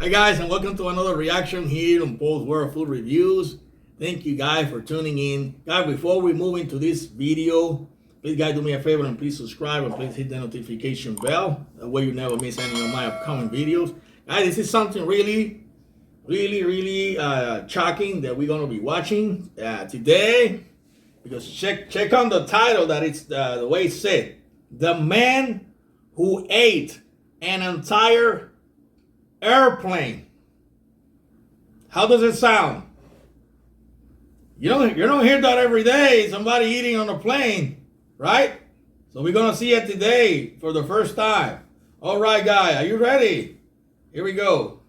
Hi guys, and welcome to another reaction here on Paul's World Food Reviews. Thank you guys for tuning in. Guys, before we move into this video, please guys do me a favor and please subscribe and please hit the notification bell. That way you never miss any of my upcoming videos. Guys, this is something really shocking that we're gonna be watching today. Because check on the title that it's the way it said. The man who ate an entire airplane. How does it sound? You don't hear that every day, somebody eating on a plane, right? So we're gonna see it today for the first time. All right, guy, are you ready? Here we go.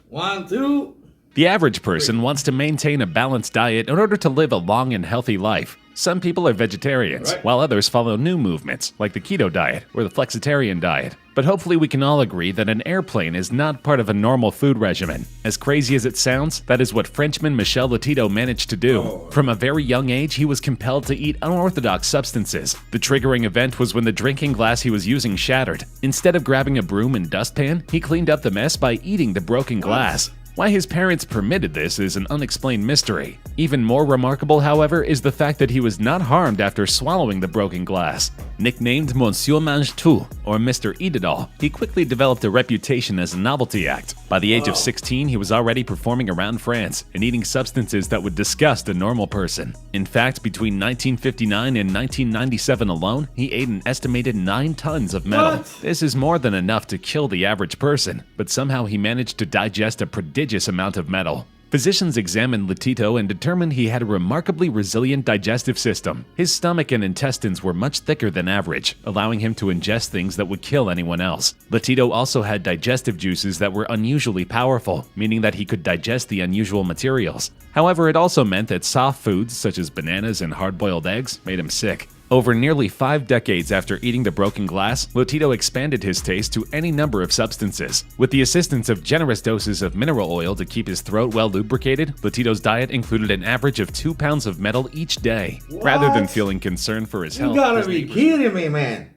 1, 2. The average person wants to maintain a balanced diet in order to live a long and healthy life. Some people are vegetarians, while others follow new movements, like the keto diet or the flexitarian diet. But hopefully we can all agree that an airplane is not part of a normal food regimen. As crazy as it sounds, that is what Frenchman MichaelLotito managed to do. From a very young age, he was compelled to eat unorthodox substances. The triggering event was when the drinking glass he was using shattered. Instead of grabbing a broom and dustpan, he cleaned up the mess by eating the broken glass. Why his parents permitted this is an unexplained mystery. Even more remarkable, however, is the fact that he was not harmed after swallowing the broken glass. Nicknamed Monsieur Mange-Tout, or Mr. Eat-It-All, he quickly developed a reputation as a novelty act. By the age of 16, he was already performing around France and eating substances that would disgust a normal person. In fact, between 1959 and 1997 alone, he ate an estimated 9 tons of metal. This is more than enough to kill the average person, but somehow he managed to digest a prodigious amount of metal. Physicians examined Lotito and determined he had a remarkably resilient digestive system. His stomach and intestines were much thicker than average, allowing him to ingest things that would kill anyone else. Lotito also had digestive juices that were unusually powerful, meaning that he could digest the unusual materials. However, it also meant that soft foods, such as bananas and hard-boiled eggs, made him sick. Over nearly 5 decades after eating the broken glass, Lotito expanded his taste to any number of substances. With the assistance of generous doses of mineral oil to keep his throat well lubricated, Lotito's diet included an average of 2 pounds of metal each day. Rather than feeling concerned for his health, you gotta be kidding me, man.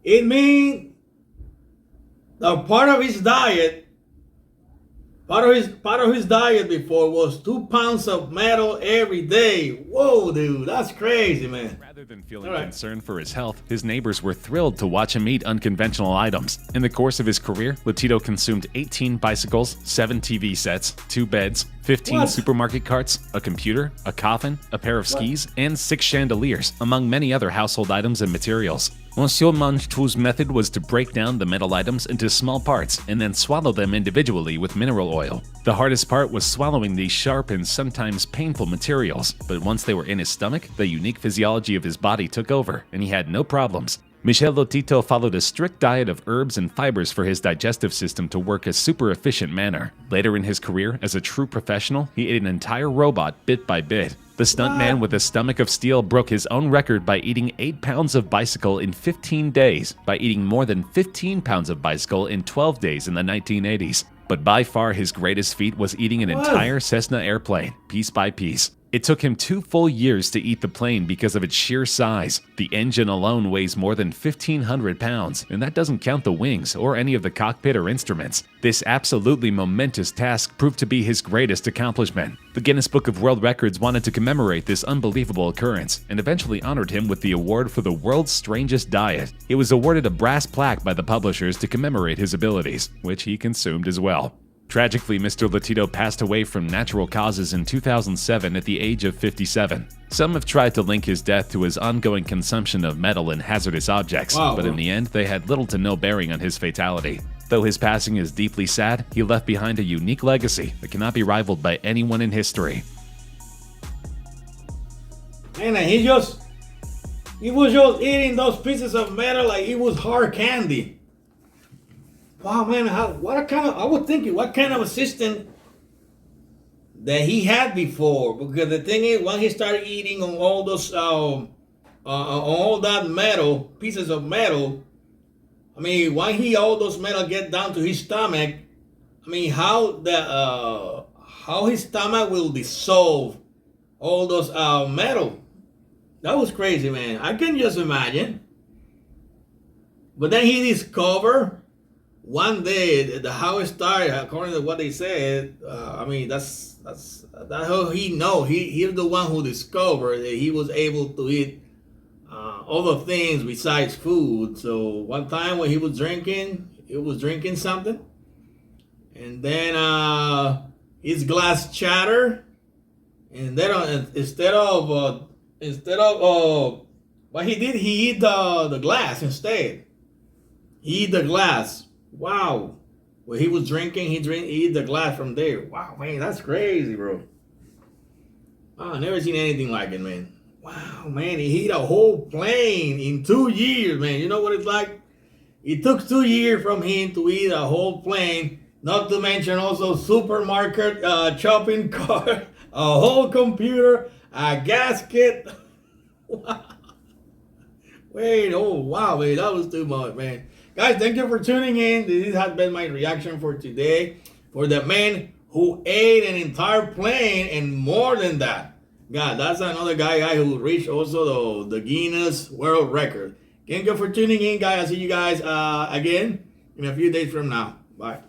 It means a part of his diet before was 2 pounds of metal every day. Whoa, dude, that's crazy, man. Rather than feeling concerned for his health, his neighbors were thrilled to watch him eat unconventional items. In the course of his career, Lotito consumed 18 bicycles, 7 TV sets, 2 beds, 15 supermarket carts, a computer, a coffin, a pair of skis, and 6 chandeliers, among many other household items and materials. Monsieur Mange-Tout's method was to break down the metal items into small parts and then swallow them individually with mineral oil. The hardest part was swallowing these sharp and sometimes painful materials, but once they were in his stomach, the unique physiology of his body took over, and he had no problems. MichaelLotito followed a strict diet of herbs and fibers for his digestive system to work a super efficient manner. Later in his career, as a true professional, he ate an entire robot bit by bit. The stuntman with a stomach of steel broke his own record by eating 8 pounds of bicycle in 15 days, by eating more than 15 pounds of bicycle in 12 days in the 1980s. But by far his greatest feat was eating an entire Cessna airplane, piece by piece. It took him 2 full years to eat the plane because of its sheer size. The engine alone weighs more than 1,500 pounds, and that doesn't count the wings or any of the cockpit or instruments. This absolutely momentous task proved to be his greatest accomplishment. The Guinness Book of World Records wanted to commemorate this unbelievable occurrence and eventually honored him with the award for the world's strangest diet. He was awarded a brass plaque by the publishers to commemorate his abilities, which he consumed as well. Tragically, Mr. Lotito passed away from natural causes in 2007 at the age of 57. Some have tried to link his death to his ongoing consumption of metal and hazardous objects, but in the end, they had little to no bearing on his fatality. Though his passing is deeply sad, he left behind a unique legacy that cannot be rivaled by anyone in history. Man, he was just eating those pieces of metal like it was hard candy. Wow, man, I was thinking, what kind of assistant that he had before? Because the thing is, when he started eating on all those, all that metal, pieces of metal, I mean, when all those metal get down to his stomach, I mean, how his stomach will dissolve all those metal. That was crazy, man. I can just imagine. But then he discovered one day, how it started, according to what they said, I mean, that's how he know. He's the one who discovered that he was able to eat other things besides food. So one time when he was drinking something, and then his glass shattered, and then instead of what he did, he eat the glass instead. He eat the glass. Wow. When he was drinking, he eat the glass from there. Wow, man, that's crazy, bro. Wow, I never seen anything like it, man. Wow, man, he ate a whole plane in 2 years, man. You know what it's like? It took 2 years from him to eat a whole plane, not to mention also supermarket, shopping cart, a whole computer, a gasket. Wow. Wait, oh, wow, man, that was too much, man. Guys, thank you for tuning in. This has been my reaction for today. For the man who ate an entire plane and more than that. God, that's another guy who reached also the Guinness World Record. Thank you for tuning in, guys. I'll see you guys again in a few days from now. Bye.